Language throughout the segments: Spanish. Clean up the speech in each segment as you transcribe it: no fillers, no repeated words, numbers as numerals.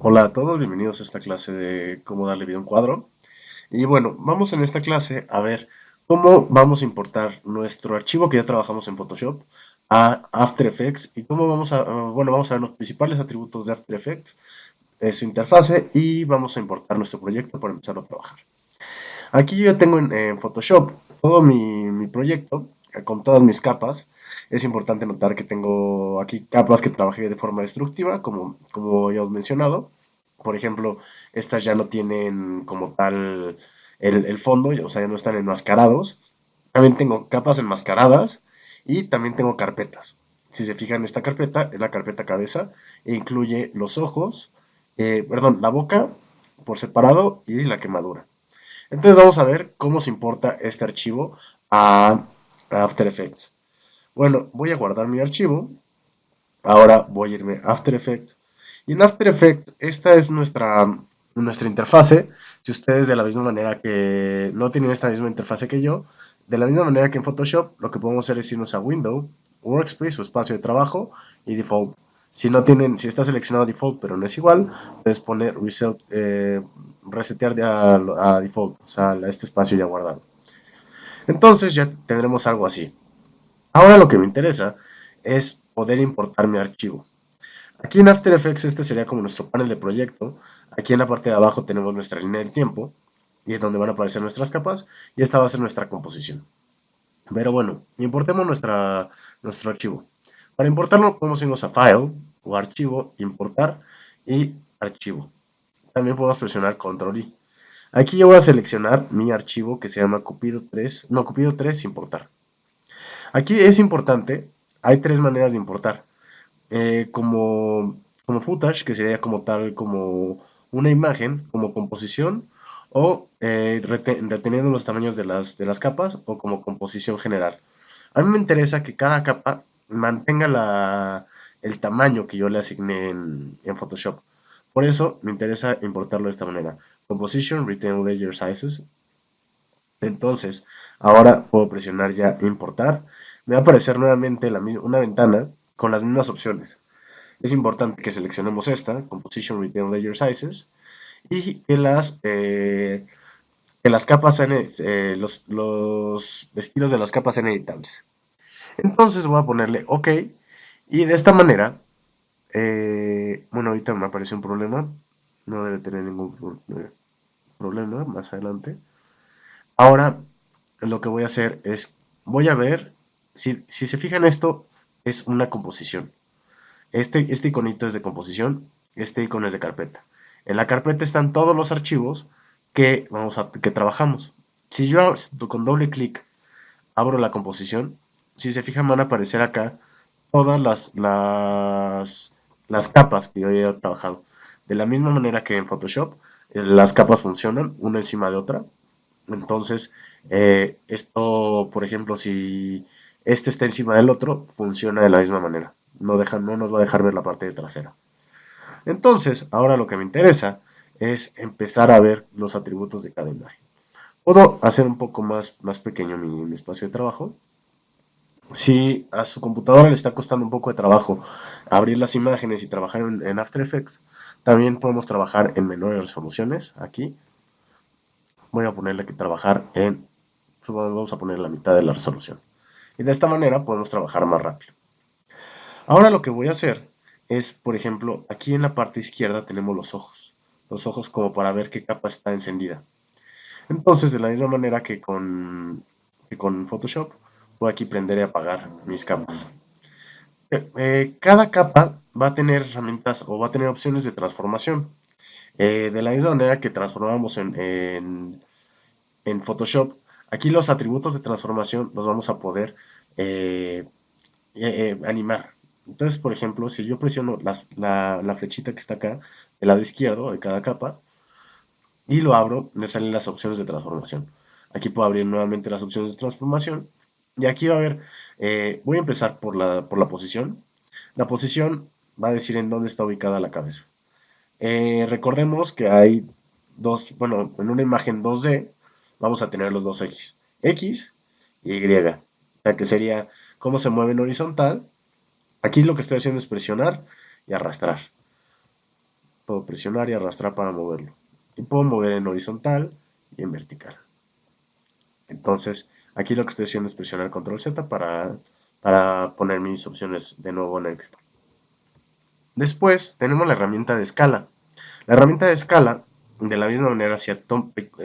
Hola a todos, bienvenidos a esta clase de cómo darle vida a un cuadro. Y bueno, vamos en esta clase a ver cómo vamos a importar nuestro archivo que ya trabajamos en Photoshop a After Effects y cómo bueno, vamos a ver los principales atributos de After Effects, su interfase y vamos a importar nuestro proyecto para empezar a trabajar. Aquí yo ya tengo en Photoshop todo mi proyecto con todas mis capas. Es importante notar que tengo aquí capas que trabajé de forma destructiva, como ya os he mencionado. Por ejemplo, estas ya no tienen como tal el fondo, o sea, ya no están enmascarados. También tengo capas enmascaradas y también tengo carpetas. Si se fijan, esta carpeta es la carpeta cabeza e incluye los ojos, perdón, la boca por separado y la quemadura. Entonces vamos a ver cómo se importa este archivo a After Effects. Bueno, voy a guardar mi archivo. Ahora voy a irme a After Effects. Y en After Effects, esta es nuestra interfase. Si ustedes de la misma manera que no tienen esta misma interfase que yo, de la misma manera que en Photoshop, lo que podemos hacer es irnos a Window, Workspace o espacio de trabajo y Default. Si está seleccionado Default pero no es igual, puedes poner resetear a Default, o sea, a este espacio ya guardado. Entonces ya tendremos algo así. Ahora lo que me interesa es poder importar mi archivo. Aquí en After Effects este sería como nuestro panel de proyecto. Aquí en la parte de abajo tenemos nuestra línea del tiempo y es donde van a aparecer nuestras capas y esta va a ser nuestra composición. Pero bueno, importemos nuestro archivo. Para importarlo podemos irnos a File o Archivo, Importar y Archivo. También podemos presionar Control I. Aquí yo voy a seleccionar mi archivo que se llama Cupido 3, no, Cupido 3 Importar. Aquí es importante, hay tres maneras de importar. Como footage, que sería como tal, como una imagen, como composición, o reteniendo los tamaños de las capas, o como composición general. A mí me interesa que cada capa mantenga el tamaño que yo le asigné en Photoshop. Por eso me interesa importarlo de esta manera. Composition, Retain Layer Sizes. Entonces, ahora puedo presionar ya importar. Me va a aparecer nuevamente una ventana con las mismas opciones. Es importante que seleccionemos esta, Composition Retain Layer Sizes, y que las capas sean, los estilos de las capas sean editables. Entonces voy a ponerle OK, y de esta manera, bueno, ahorita me aparece un problema, no debe tener ningún problema más adelante. Ahora, lo que voy a hacer es, voy a ver, si se fijan esto, es una composición. Este iconito es de composición, este icono es de carpeta. En la carpeta están todos los archivos que trabajamos. Si yo con doble clic abro la composición, si se fijan van a aparecer acá todas las capas que yo he trabajado. De la misma manera que en Photoshop, las capas funcionan una encima de otra. Entonces, esto, por ejemplo, si este está encima del otro, funciona de la misma manera. No nos va a dejar ver la parte de trasera. Entonces, ahora lo que me interesa es empezar a ver los atributos de cada imagen. Puedo hacer un poco más pequeño mi espacio de trabajo. Si a su computadora le está costando un poco de trabajo abrir las imágenes y trabajar en After Effects, también podemos trabajar en menores resoluciones. Aquí voy a ponerle que trabajar vamos a poner la mitad de la resolución. Y de esta manera podemos trabajar más rápido. Ahora lo que voy a hacer es, por ejemplo, aquí en la parte izquierda tenemos los ojos. Los ojos como para ver qué capa está encendida. Entonces, de la misma manera que con Photoshop, voy aquí prender y apagar mis capas. Cada capa va a tener herramientas o va a tener opciones de transformación. De la misma manera que transformamos en Photoshop, aquí los atributos de transformación los vamos a poder eh, animar. Entonces, por ejemplo, si yo presiono la flechita que está acá, del lado izquierdo de cada capa, y lo abro, me salen las opciones de transformación. Aquí puedo abrir nuevamente las opciones de transformación. Y aquí va a haber, voy a empezar por la posición. La posición va a decir en dónde está ubicada la cabeza. Recordemos que hay bueno, en una imagen 2D vamos a tener los dos X y Y. O sea que sería cómo se mueve en horizontal. Aquí lo que estoy haciendo es presionar y arrastrar. puedo presionar y arrastrar para moverlo. Y puedo mover en horizontal y en vertical. Entonces, aquí lo que estoy haciendo es presionar Control Z para poner mis opciones de nuevo en el. Después tenemos la herramienta de escala. La herramienta de escala, de la misma manera, si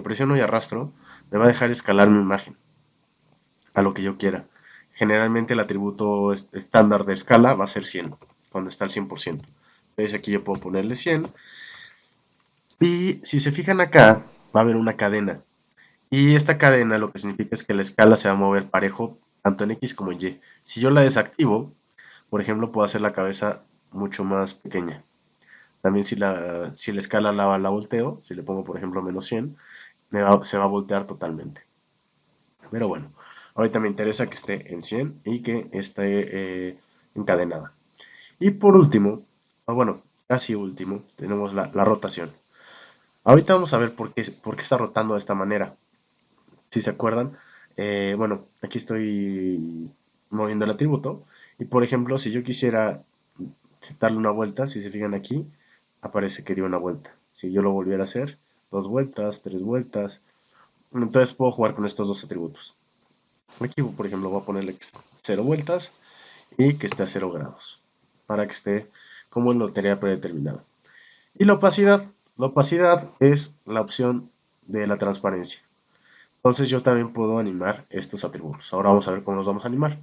presiono y arrastro, me va a dejar escalar mi imagen a lo que yo quiera. Generalmente el atributo estándar de escala va a ser 100, cuando está al 100%. Entonces aquí yo puedo ponerle 100. Y si se fijan acá, va a haber una cadena. Y esta cadena lo que significa es que la escala se va a mover parejo tanto en X como en Y. Si yo la desactivo, por ejemplo, puedo hacer la cabeza mucho más pequeña. También si la escala la volteo, si le pongo por ejemplo -100, se va a voltear totalmente. Pero bueno, ahorita me interesa que esté en 100 y que esté encadenada. Y por último, bueno, casi último, tenemos la rotación. Ahorita vamos a ver por qué está rotando de esta manera. Si se acuerdan, bueno, aquí estoy moviendo el atributo. Y por ejemplo, si yo quisiera darle una vuelta, si se fijan aquí, aparece que dio una vuelta. Si yo lo volviera a hacer, 2 vueltas, 3 vueltas, entonces puedo jugar con estos dos atributos. Aquí, por ejemplo, voy a ponerle 0 vueltas y que esté a 0 grados, para que esté como en lotería predeterminada. Y la opacidad es la opción de la transparencia. Entonces yo también puedo animar estos atributos. Ahora vamos a ver cómo los vamos a animar.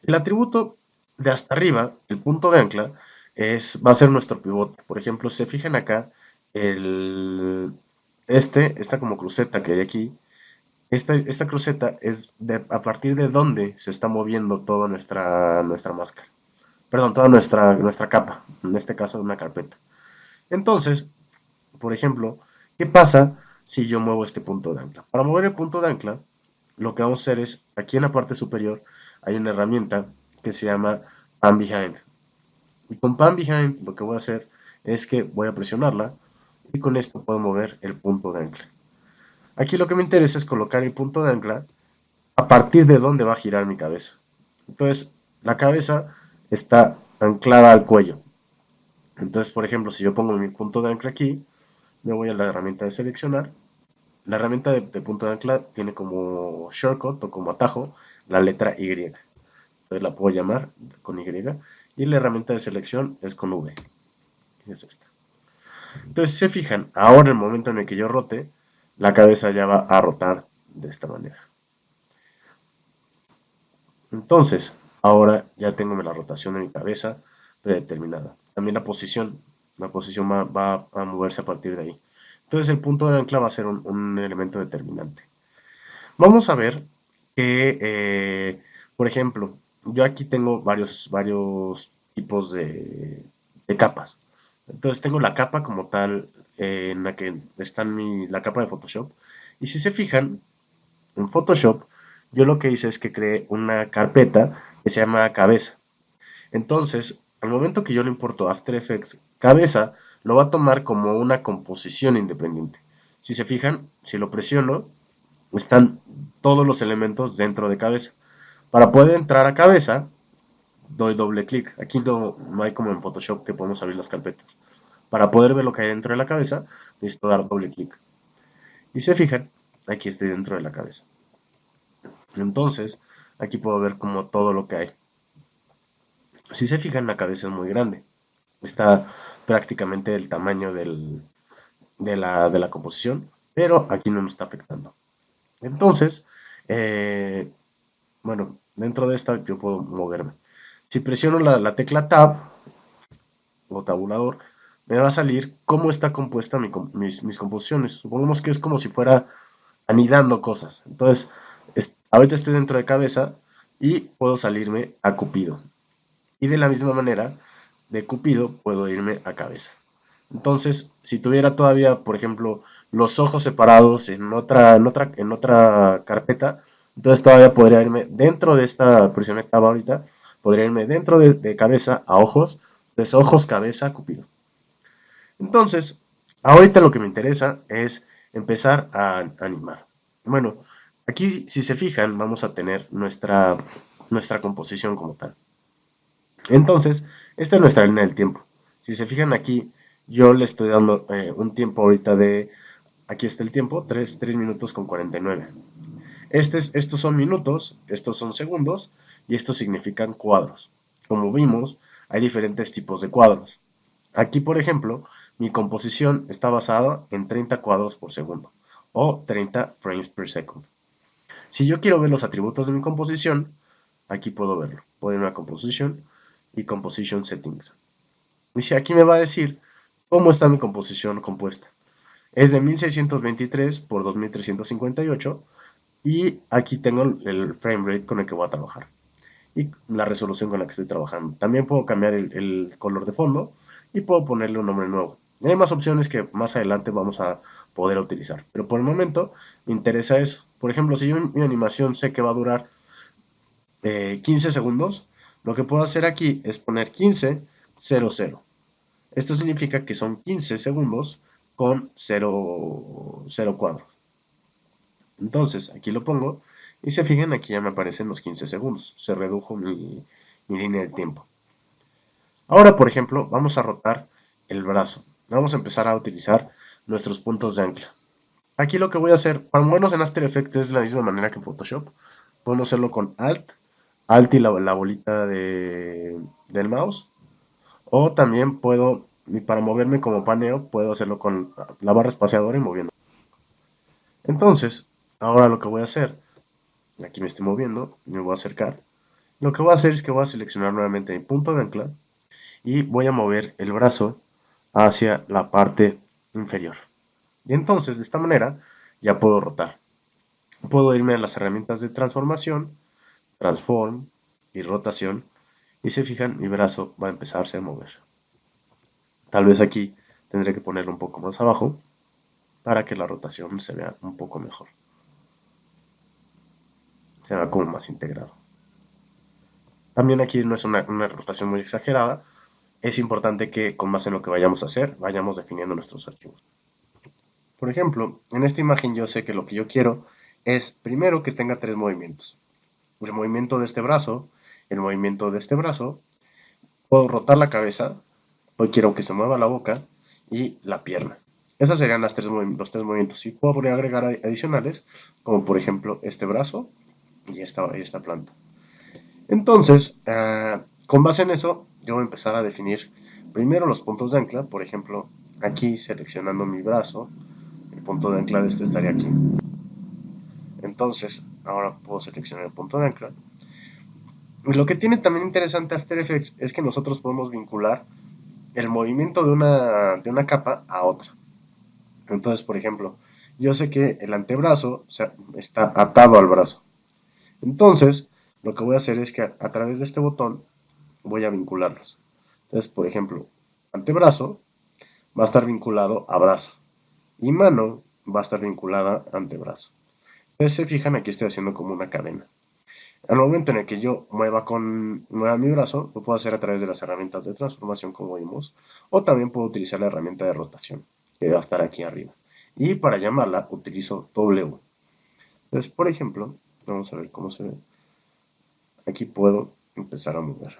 El atributo de hasta arriba, el punto de ancla, va a ser nuestro pivote. Por ejemplo, se fijan acá, el, esta como cruceta que hay aquí, esta cruceta es a partir de donde se está moviendo toda nuestra máscara. Perdón, toda nuestra capa, en este caso una carpeta. Entonces, por ejemplo, ¿qué pasa si yo muevo este punto de ancla? Para mover el punto de ancla, lo que vamos a hacer es, aquí en la parte superior hay una herramienta que se llama Pan Behind. Y con Pan Behind lo que voy a hacer es que voy a presionarla y con esto puedo mover el punto de ancla. Aquí lo que me interesa es colocar el punto de ancla a partir de donde va a girar mi cabeza. Entonces, la cabeza está anclada al cuello. Entonces, por ejemplo, si yo pongo mi punto de ancla aquí, me voy a la herramienta de seleccionar. La herramienta de punto de ancla tiene como shortcut o como atajo la letra Y. Entonces la puedo llamar con Y. Y la herramienta de selección es con V. Es esta. Entonces, si se fijan, ahora en el momento en el que yo rote, la cabeza ya va a rotar de esta manera. Entonces, ahora ya tengo la rotación de mi cabeza predeterminada. También la posición va a moverse a partir de ahí. Entonces, el punto de ancla va a ser un elemento determinante. Vamos a ver que, por ejemplo, yo aquí tengo varios tipos de capas. Entonces tengo la capa como tal en la que está la capa de Photoshop. Y si se fijan, en Photoshop yo lo que hice es que creé una carpeta que se llama cabeza. Entonces, al momento que yo le importo After Effects, cabeza lo va a tomar como una composición independiente. Si se fijan, si lo presiono, están todos los elementos dentro de cabeza. Para poder entrar a cabeza, doy doble clic. Aquí no hay como en Photoshop que podemos abrir las carpetas. Para poder ver lo que hay dentro de la cabeza, necesito dar doble clic. Y se fijan, aquí estoy dentro de la cabeza. Entonces, aquí puedo ver como todo lo que hay. Si se fijan, la cabeza es muy grande. Está prácticamente del tamaño de la composición, pero aquí no nos está afectando. Entonces, eh, bueno, dentro de esta yo puedo moverme. Si presiono la tecla Tab o tabulador, me va a salir cómo está compuesta mis composiciones. Supongamos que es como si fuera anidando cosas. Entonces, ahorita estoy dentro de cabeza y puedo salirme a Cupido. Y de la misma manera, de Cupido puedo irme a cabeza. Entonces, si tuviera todavía, por ejemplo, los ojos separados en otra carpeta, entonces todavía podría irme dentro de esta presión que estaba ahorita, podría irme dentro de cabeza a ojos, entonces ojos, cabeza, Cupido. Entonces, ahorita lo que me interesa es empezar a animar. Bueno, aquí si se fijan, vamos a tener nuestra composición como tal. Entonces, esta es nuestra línea del tiempo. Si se fijan aquí, Yo le estoy dando un tiempo ahorita de, aquí está el tiempo, 3 minutos con 49. Estos son minutos, estos son segundos y estos significan cuadros. Como vimos, hay diferentes tipos de cuadros. Aquí, por ejemplo, mi composición está basada en 30 cuadros por segundo o 30 frames per second. Si yo quiero ver los atributos de mi composición, aquí puedo verlo. Puedo ir a Composition y Composition Settings. Y si aquí me va a decir cómo está mi composición compuesta. Es de 1623 por 2358 y aquí tengo el frame rate con el que voy a trabajar y la resolución con la que estoy trabajando. También puedo cambiar el color de fondo y puedo ponerle un nombre nuevo. Y hay más opciones que más adelante vamos a poder utilizar. Pero por el momento me interesa eso. Por ejemplo, si yo mi animación sé que va a durar 15 segundos, lo que puedo hacer aquí es poner 15, 0, 0. Esto significa que son 15 segundos con 0, 0 cuadros. Entonces, aquí lo pongo y se fijan, aquí ya me aparecen los 15 segundos. Se redujo mi línea de tiempo. Ahora, por ejemplo, vamos a rotar el brazo. Vamos a empezar a utilizar nuestros puntos de ancla. Aquí lo que voy a hacer, para movernos en After Effects es de la misma manera que en Photoshop. Podemos hacerlo con Alt y la bolita del mouse. O también puedo, y para moverme como paneo, puedo hacerlo con la barra espaciadora y moviendo. Entonces, ahora lo que voy a hacer, aquí me estoy moviendo, me voy a acercar. Lo que voy a hacer es que voy a seleccionar nuevamente mi punto de ancla y voy a mover el brazo hacia la parte inferior. Y entonces, de esta manera, ya puedo rotar. Puedo irme a las herramientas de transformación, transform y rotación. Y se fijan, mi brazo va a empezarse a mover. Tal vez aquí tendré que ponerlo un poco más abajo para que la rotación se vea un poco mejor. Se vea como más integrado. También aquí no es una rotación muy exagerada. Es importante que con base en lo que vayamos a hacer, vayamos definiendo nuestros archivos. Por ejemplo, en esta imagen yo sé que lo que yo quiero es primero que tenga tres movimientos. El movimiento de este brazo, el movimiento de este brazo, puedo rotar la cabeza, hoy quiero que se mueva la boca y la pierna. Esas serían los tres movimientos. Y puedo agregar adicionales, como por ejemplo este brazo y esta planta. Entonces, con base en eso, yo voy a empezar a definir primero los puntos de ancla. Por ejemplo, aquí seleccionando mi brazo, el punto de ancla de este estaría aquí. Entonces, ahora puedo seleccionar el punto de ancla. Y lo que tiene también interesante After Effects es que nosotros podemos vincular el movimiento de una capa a otra. Entonces, por ejemplo, yo sé que el antebrazo está atado al brazo. Entonces, lo que voy a hacer es que a través de este botón voy a vincularlos. Entonces, por ejemplo, antebrazo va a estar vinculado a brazo y mano va a estar vinculada a antebrazo. Entonces, se fijan, aquí estoy haciendo como una cadena. Al momento en el que yo mueva mi brazo, lo puedo hacer a través de las herramientas de transformación, como vimos, o también puedo utilizar la herramienta de rotación, que va a estar aquí arriba. Y para llamarla, utilizo W. Entonces, por ejemplo, vamos a ver cómo se ve. Aquí puedo empezar a mover.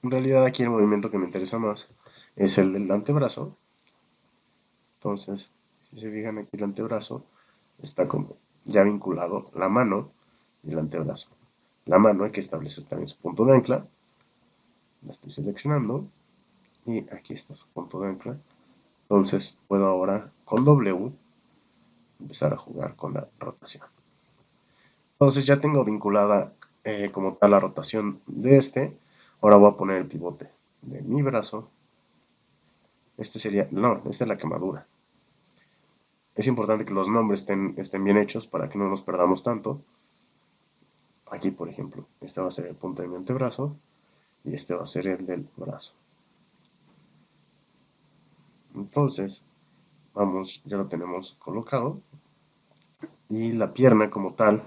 En realidad, aquí el movimiento que me interesa más es el del antebrazo. Entonces, si se fijan aquí el antebrazo, está como ya vinculado la mano y el antebrazo. La mano hay que establecer también su punto de ancla. La estoy seleccionando y aquí está su punto de ancla. Entonces puedo ahora con W empezar a jugar con la rotación. Entonces ya tengo vinculada como tal la rotación de este. Ahora voy a poner el pivote de mi brazo. Esta es la quemadura. Es importante que los nombres estén bien hechos para que no nos perdamos tanto. Aquí, por ejemplo, este va a ser el punto de mi antebrazo y este va a ser el del brazo. Entonces, vamos, ya lo tenemos colocado. Y la pierna como tal,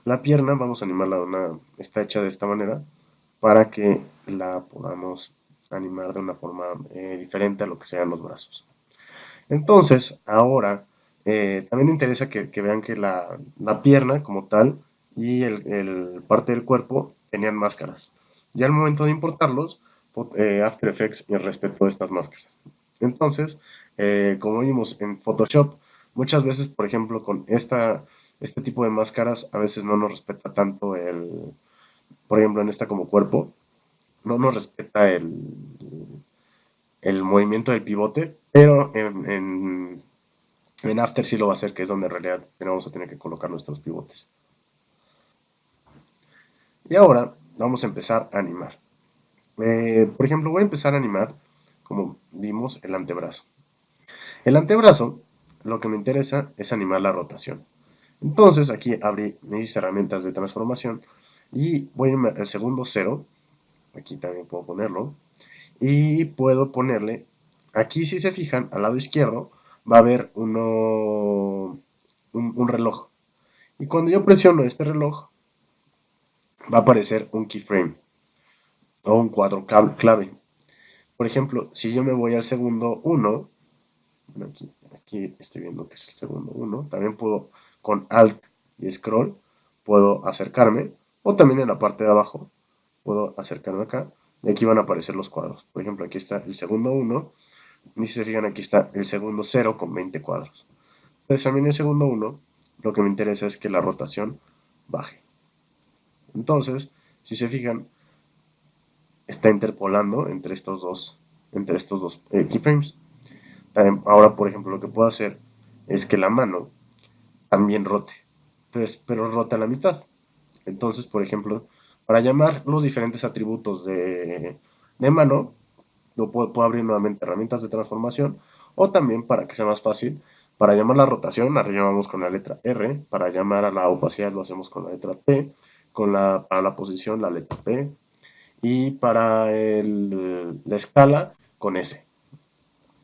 la pierna vamos a animarla está hecha de esta manera para que la podamos animar de una forma diferente a lo que sean los brazos. Entonces, ahora, también me interesa que vean que la pierna como tal y el parte del cuerpo tenían máscaras. Ya al momento de importarlos, After Effects respecto a estas máscaras. Entonces, como vimos en Photoshop, muchas veces, por ejemplo, con este tipo de máscaras, a veces no nos respeta tanto por ejemplo, en esta como cuerpo, no nos respeta el movimiento del pivote, pero en After sí lo va a hacer, que es donde en realidad vamos a tener que colocar nuestros pivotes. Y ahora vamos a empezar a animar. Por ejemplo, voy a empezar a animar, como vimos, el antebrazo. El antebrazo, lo que me interesa es animar la rotación. Entonces aquí abrí mis herramientas de transformación y voy a irme al segundo cero. Aquí también puedo ponerlo. Y puedo ponerle, aquí si se fijan, al lado izquierdo va a haber un reloj. Y cuando yo presiono este reloj, va a aparecer un keyframe o un cuadro clave. Por ejemplo, si yo me voy al segundo uno, aquí estoy viendo que es el segundo uno, también puedo con Alt y Scroll, puedo acercarme, o también en la parte de abajo, puedo acercarme acá, y aquí van a aparecer los cuadros. Por ejemplo, aquí está el segundo uno, y si se fijan, aquí está el segundo cero con 20 cuadros. Entonces, a mí en el segundo uno, lo que me interesa es que la rotación baje. Entonces, si se fijan, está interpolando entre estos dos keyframes. Ahora, por ejemplo, lo que puedo hacer es que la mano también rote. Entonces, pero rota a la mitad. Entonces, por ejemplo, para llamar los diferentes atributos de mano, puedo abrir nuevamente herramientas de transformación o también para que sea más fácil, para llamar la rotación, la llamamos con la letra R, para llamar a la opacidad lo hacemos con la letra P, para la posición la letra P y para la escala con S.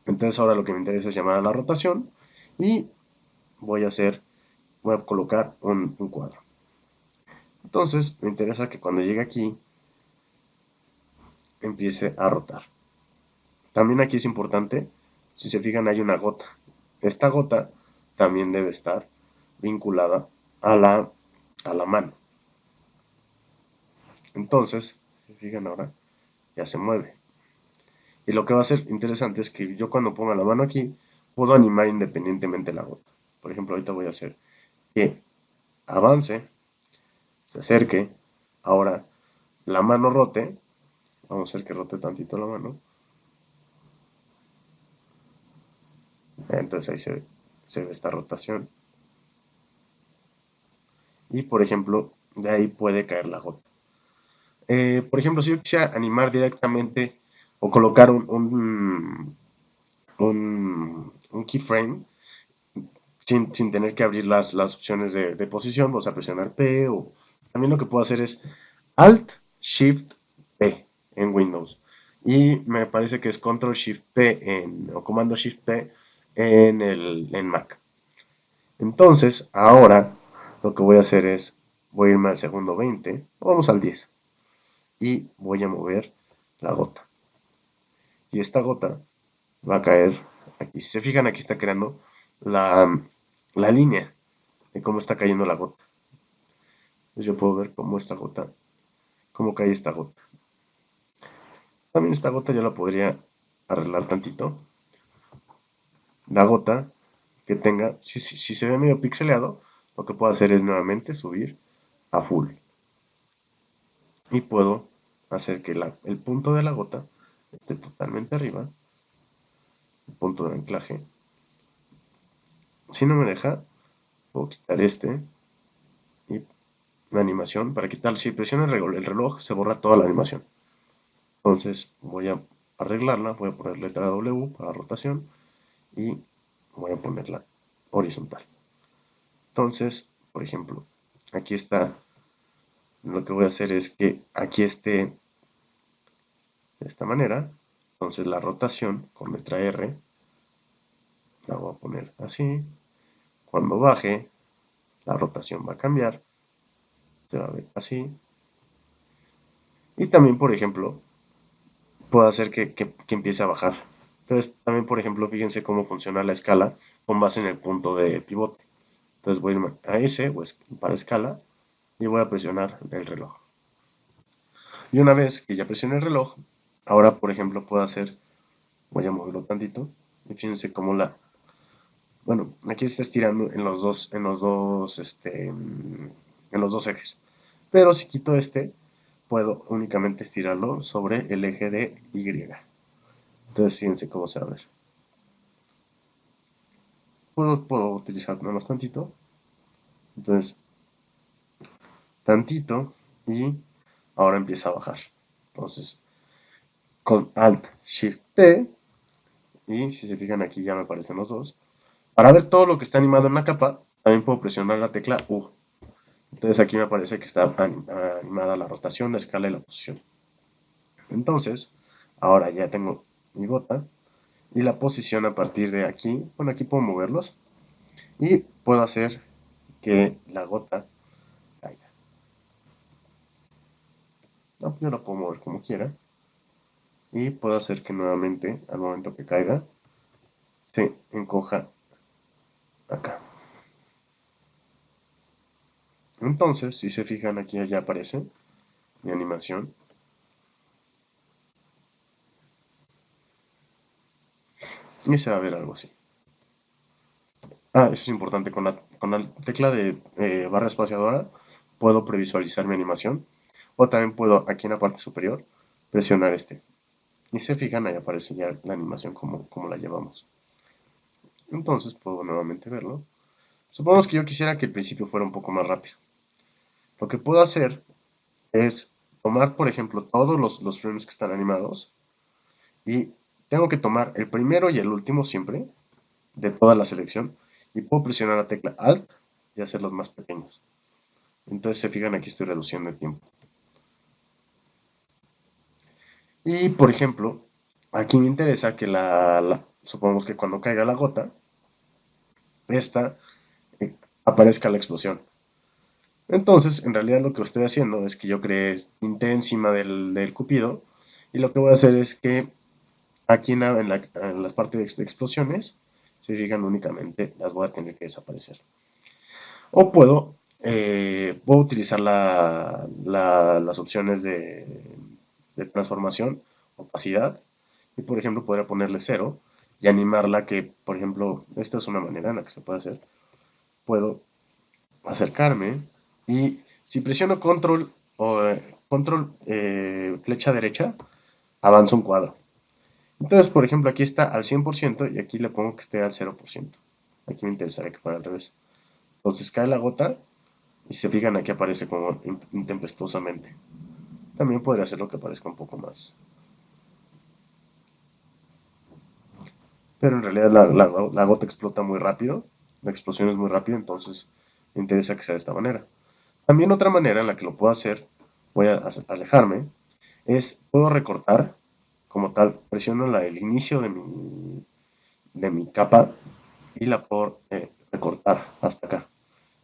Entonces ahora lo que me interesa es llamar a la rotación y voy a colocar un cuadro. Entonces me interesa que cuando llegue aquí empiece a rotar. También aquí es importante, si se fijan hay una gota. Esta gota también debe estar vinculada a la mano. Entonces, si se fijan ahora, ya se mueve. Y lo que va a ser interesante es que yo cuando ponga la mano aquí, puedo animar independientemente la gota. Por ejemplo, ahorita voy a hacer que avance, se acerque, ahora la mano rote, vamos a hacer que rote tantito la mano, entonces ahí se ve esta rotación. Y por ejemplo, de ahí puede caer la gota. Por ejemplo, si yo quisiera animar directamente o colocar un keyframe sin tener que abrir las opciones de posición, vamos a presionar P o también lo que puedo hacer es Alt Shift P en Windows y me parece que es Control Shift P o Comando Shift P en Mac. Entonces, ahora lo que voy a hacer es voy a irme al segundo 20 o vamos al 10 y voy a mover la gota. Y esta gota va a caer aquí. Si se fijan, aquí está creando la línea de cómo está cayendo la gota. Entonces yo puedo ver cómo cae esta gota. También esta gota yo la podría arreglar tantito. La gota que tenga, si se ve medio pixeleado, lo que puedo hacer es nuevamente subir a full. Y puedo hacer que el punto de la gota esté totalmente arriba, el punto de anclaje. Si no me deja, puedo quitar este y la animación para quitar, si presiono el reloj se borra toda la animación. Entonces voy a arreglarla, voy a poner letra W para rotación y voy a ponerla horizontal. Entonces, por ejemplo, aquí está, lo que voy a hacer es que aquí esté de esta manera, entonces la rotación con letra R la voy a poner así, cuando baje la rotación va a cambiar, se va a ver así, y también, por ejemplo, puedo hacer que empiece a bajar. Entonces, también, por ejemplo, fíjense cómo funciona la escala con base en el punto de pivote. Entonces voy a irme a ese para escala y voy a presionar el reloj. Y una vez que ya presioné el reloj, ahora, por ejemplo, puedo hacer, voy a moverlo tantito, y fíjense cómo bueno, aquí se está estirando en los dos ejes. Pero si quito este, puedo únicamente estirarlo sobre el eje de Y. Entonces, fíjense cómo se va a ver. Puedo utilizar menos tantito. Entonces, tantito y ahora empieza a bajar. Entonces, con Alt Shift P y si se fijan aquí ya me aparecen los dos. Para ver todo lo que está animado en la capa, también puedo presionar la tecla U. Entonces aquí me aparece que está animada la rotación, la escala y la posición. Entonces, ahora ya tengo mi gota y la posición a partir de aquí. Bueno, aquí puedo moverlos y puedo hacer que la gota caiga. No, yo la puedo mover como quiera y puedo hacer que nuevamente al momento que caiga se encoja acá. Entonces, si se fijan aquí ya aparece mi animación y se va a ver algo así. Ah, eso es importante, con la tecla de barra espaciadora puedo previsualizar mi animación o también puedo aquí en la parte superior presionar este. Y se fijan, ahí aparece ya la animación como la llevamos. Entonces puedo nuevamente verlo. Supongamos que yo quisiera que el principio fuera un poco más rápido. Lo que puedo hacer es tomar, por ejemplo, todos los frames que están animados y tengo que tomar el primero y el último siempre de toda la selección y puedo presionar la tecla Alt y hacerlos más pequeños. Entonces se fijan, aquí estoy reduciendo el tiempo. Y por ejemplo, aquí me interesa que supongamos que cuando caiga la gota, esta aparezca la explosión. Entonces, en realidad lo que estoy haciendo es que yo creé tinté encima del cupido y lo que voy a hacer es que aquí en la parte de explosiones, se fijan únicamente, las voy a tener que desaparecer. O puedo utilizar las opciones de transformación, opacidad, y por ejemplo podría ponerle cero y animarla que, por ejemplo, esta es una manera en la que se puede hacer. Puedo acercarme y si presiono control flecha derecha, avanzo un cuadro. Entonces, por ejemplo, aquí está al 100% y aquí le pongo que esté al 0%. Aquí me interesaría que fuera al revés. Entonces cae la gota y si se fijan aquí aparece como intempestuosamente. También podría hacer lo que parezca un poco más. Pero en realidad la gota explota muy rápido, la explosión es muy rápida, entonces me interesa que sea de esta manera. También otra manera en la que lo puedo hacer, voy a alejarme, puedo recortar como tal, presiono el inicio de mi capa y la puedo recortar hasta acá.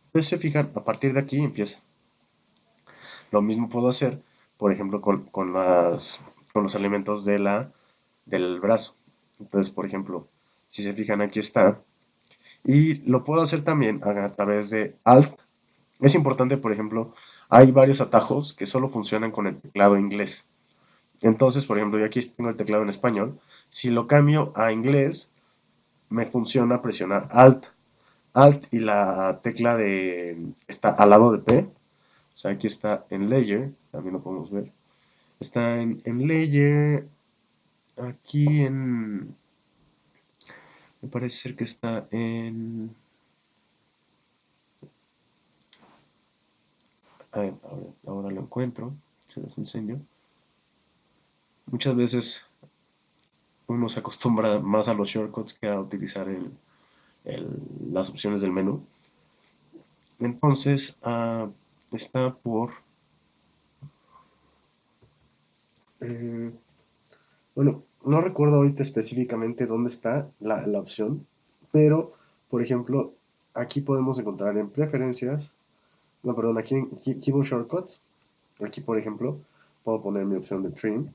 Entonces se fijan, a partir de aquí empieza. Lo mismo puedo hacer, por ejemplo, con los elementos del brazo. Entonces, por ejemplo, si se fijan, aquí está. Y lo puedo hacer también a través de Alt. Es importante, por ejemplo, hay varios atajos que solo funcionan con el teclado inglés. Entonces, por ejemplo, yo aquí tengo el teclado en español. Si lo cambio a inglés, me funciona presionar Alt. Alt y la tecla está al lado de P. O sea, aquí está en Layer, también lo podemos ver. Está en Layer, aquí me parece ser que está a ver, ahora lo encuentro, se los enseño. Muchas veces uno se acostumbra más a los shortcuts que a utilizar las opciones del menú. Entonces, está eh, bueno, no recuerdo ahorita específicamente dónde está la opción, pero, por ejemplo, aquí podemos encontrar en preferencias, no, perdón, aquí en Keyboard Shortcuts, aquí, por ejemplo, puedo poner mi opción de Trim,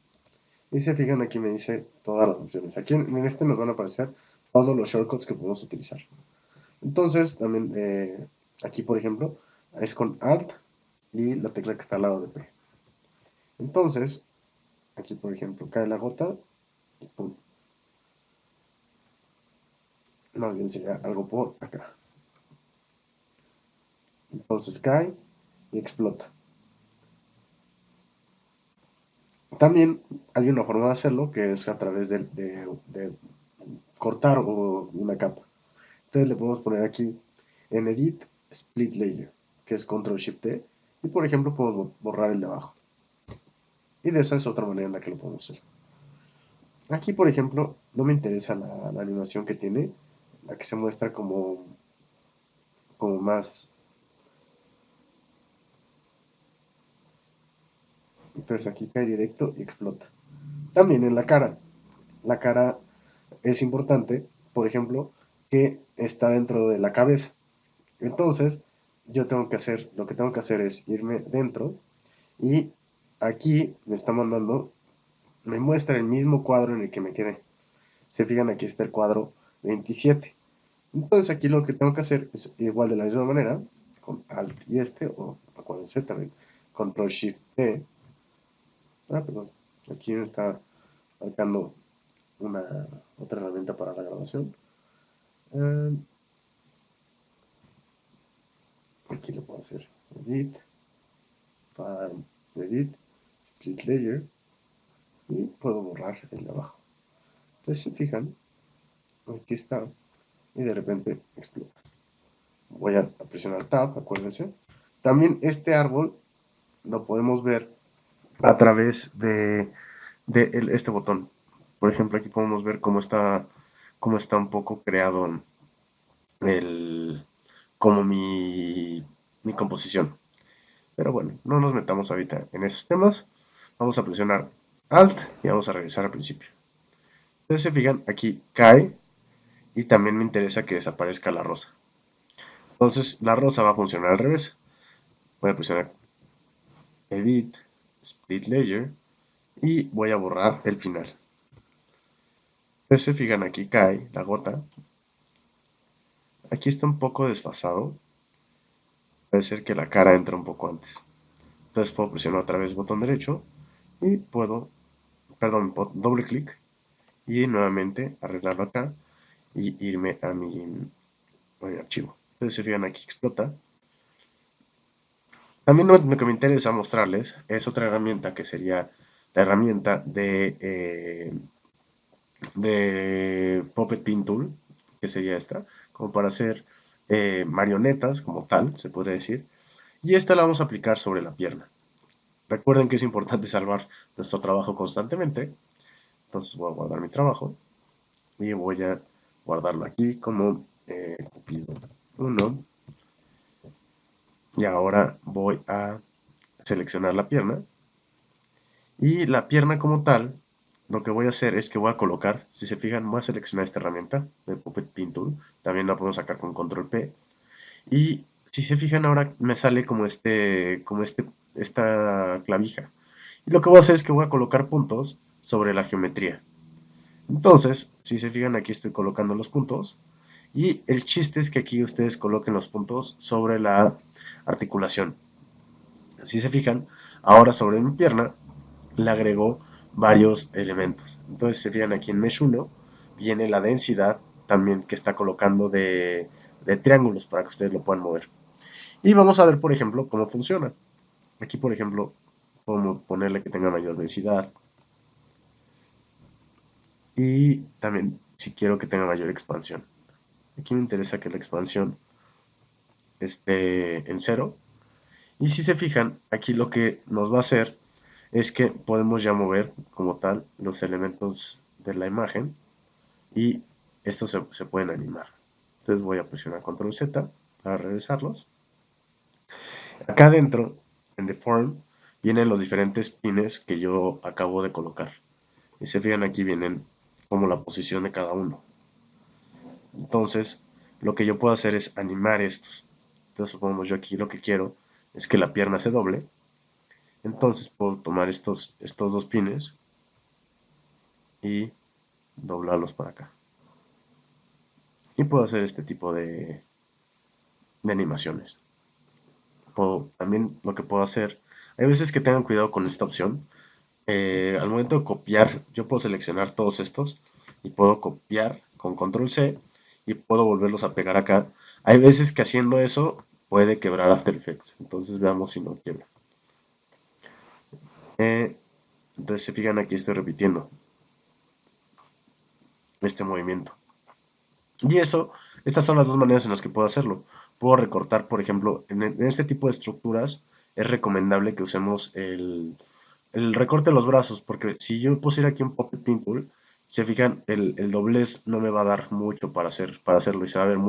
y se fijan, aquí me dice todas las opciones. Aquí en este nos van a aparecer todos los shortcuts que podemos utilizar. Entonces, también aquí, por ejemplo, es con Alt y la tecla que está al lado de P. Entonces, Aquí, por ejemplo, cae la gota y pum. Más bien sería algo por acá. Entonces cae y explota. También hay una forma de hacerlo que es a través de cortar una capa. Entonces le podemos poner aquí en Edit Split Layer, que es Control Shift T, y por ejemplo podemos borrar el de abajo. Y de esa es otra manera en la que lo podemos hacer. Aquí, por ejemplo, no me interesa la animación que tiene, la que se muestra como más. Entonces aquí cae directo y explota. También en la cara. La cara es importante, por ejemplo, que está dentro de la cabeza. Entonces, lo que tengo que hacer es irme dentro y aquí me está mandando, me muestra el mismo cuadro en el que me quedé. Se fijan, aquí está el cuadro 27. Entonces aquí lo que tengo que hacer es igual de la misma manera, con Alt y o acuérdense también, Control Shift T. Perdón, aquí me está marcando otra herramienta para la grabación. Eh, Aquí lo puedo hacer, Edit, File, Edit, Split Layer, y puedo borrar el de abajo. Entonces, si se fijan, aquí está, y de repente explota. Voy a presionar Tab, acuérdense. También este árbol lo podemos ver a través de este botón. Por ejemplo, aquí podemos ver cómo está un poco creado el, como mi composición. Pero bueno, no nos metamos ahorita en esos temas. Vamos a presionar Alt y vamos a regresar al principio. Entonces se fijan, aquí cae y también me interesa que desaparezca la rosa. Entonces la rosa va a funcionar al revés. Voy a presionar Edit, Split Layer y voy a borrar el final. Entonces se fijan, aquí cae la gota. Aquí está un poco desfasado. Puede ser que la cara entre un poco antes. Entonces puedo presionar otra vez botón derecho y puedo, perdón, doble clic y nuevamente arreglarlo acá y irme a mi archivo. Entonces se fijan, aquí explota. También lo que me interesa mostrarles es otra herramienta que sería la herramienta de Puppet Pin Tool, que sería esta, como para hacer marionetas como tal, se podría decir. Y esta la vamos a aplicar sobre la pierna. Recuerden que es importante salvar nuestro trabajo constantemente. Entonces voy a guardar mi trabajo y voy a guardarlo aquí como Cupido 1. Y ahora voy a seleccionar la pierna. Y la pierna como tal, lo que voy a hacer es que voy a colocar, si se fijan, voy a seleccionar esta herramienta de Puppet Pin Tool. También la podemos sacar con Control P. Y si se fijan ahora me sale esta clavija. Y lo que voy a hacer es que voy a colocar puntos sobre la geometría. Entonces, si se fijan, aquí estoy colocando los puntos. Y el chiste es que aquí ustedes coloquen los puntos sobre la articulación. Si se fijan, ahora sobre mi pierna le agregó varios elementos. Entonces, si se fijan aquí en Mesh 1, viene la densidad también que está colocando de triángulos para que ustedes lo puedan mover. Y vamos a ver, por ejemplo, cómo funciona. Aquí, por ejemplo, podemos ponerle que tenga mayor densidad. Y también si quiero que tenga mayor expansión. Aquí me interesa que la expansión esté en cero. Y si se fijan, aquí lo que nos va a hacer es que podemos ya mover como tal los elementos de la imagen y estos se pueden animar. Entonces voy a presionar Control Z para regresarlos. Acá adentro, en The Form, vienen los diferentes pines que yo acabo de colocar. Y se fijan, aquí vienen como la posición de cada uno. Entonces, lo que yo puedo hacer es animar estos. Entonces, supongamos yo aquí lo que quiero es que la pierna se doble. Entonces, puedo tomar estos dos pines y doblarlos para acá. Y puedo hacer este tipo de animaciones. También lo que puedo hacer, hay veces que tengan cuidado con esta opción. al momento de copiar, yo puedo seleccionar todos estos y puedo copiar con control C y puedo volverlos a pegar acá. Hay veces que haciendo eso puede quebrar After Effects. Entonces veamos si no quiebra. Eh, entonces se fijan aquí estoy repitiendo este movimiento. Y eso, estas son las dos maneras en las que puedo hacerlo. Puedo recortar, por ejemplo, en este tipo de estructuras es recomendable que usemos el recorte de los brazos, porque si yo pusiera aquí un Puppet Pinball, se fijan, el doblez no me va a dar mucho para hacerlo y se va a ver muy